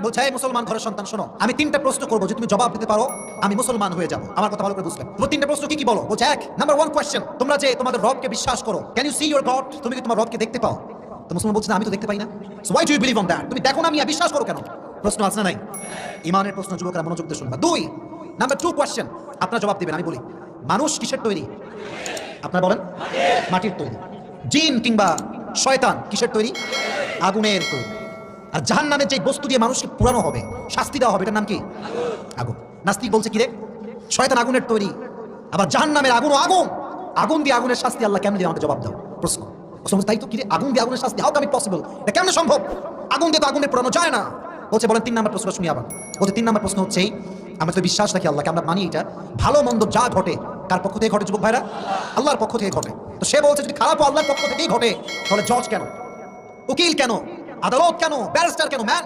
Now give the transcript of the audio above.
বলছে এই মুসলমান ঘরের সন্তান শোনো, আমি তিনটা প্রশ্ন করবো, যে তুমি জবাব দিতে পারো আমি মুসলমান হয়ে যাবো। আমার কথা ভালো করে বুঝলে? তুমি তিনটা প্রশ্ন কি কি বলো? বলছে এক, নাম্বার ওয়ান কোয়েশ্চেন, তোমরা যে তোমাদের রবকে বিশ্বাস করো, can you see your god? তুমি কি তোমার রবকে দেখতে পাও? তো মুসলমান বলছে না, আমি তো দেখতে পাই না। So why do you believe on that? তুমি দেখো না, আমি বিশ্বাস করো কেন? প্রশ্ন আছে না নাই? ইমানের প্রশ্ন, যুবকরা মনোযোগ দিয়ে শুনবা। দুই, নাম্বার টু কোয়েশ্চেন, আপনারা জবাব দিবেন, আমি বলি মানুষ কিসের তৈরি? আপনারা বলেন মাটির তৈরি। জিন কিংবা শয়তান কিসের তৈরি? আগুনের তৈরি। আর জাহান্নামের যে বস্তু দিয়ে মানুষকে পুরানো হবে, শাস্তি দেওয়া হবে, এটার নাম কি? আগুন। নাস্তিক বলছে কি রে, শয়তান আগুনের তৈরি, আবার জাহান্নামের আগুনও আগুন। আগুন দিয়ে আগুনের শাস্তি আল্লাহ কেমন দিয়ে? আমাকে জবাব দাও। প্রশ্ন তাই তো, কি রে, আগুন দিয়ে আগুনের শাস্তি, হাউ কাম ইট পসিবল? এটা কেমন সম্ভব? আগুন দিয়ে তো আগুনের পুরানো যায় না। বলছে বলেন তিন নাম্বার প্রশ্ন শুনি আবার। বলছে তিন নাম্বার প্রশ্ন হচ্ছে, আমরা তো বিশ্বাস রাখি আল্লাহকে, আমরা মানি এটা, ভালো মন্দ যা ঘটে কার পক্ষ থেকে ঘটে যুবক ভাইরা? আল্লাহর পক্ষ থেকে ঘটে। তো সে বলছে যদি খারাপও আল্লাহর পক্ষ থেকেই ঘটে, তাহলে জজ কেন, উকিল কেন, আদালত কেন, ব্যারিস্টার কেন, ম্যান?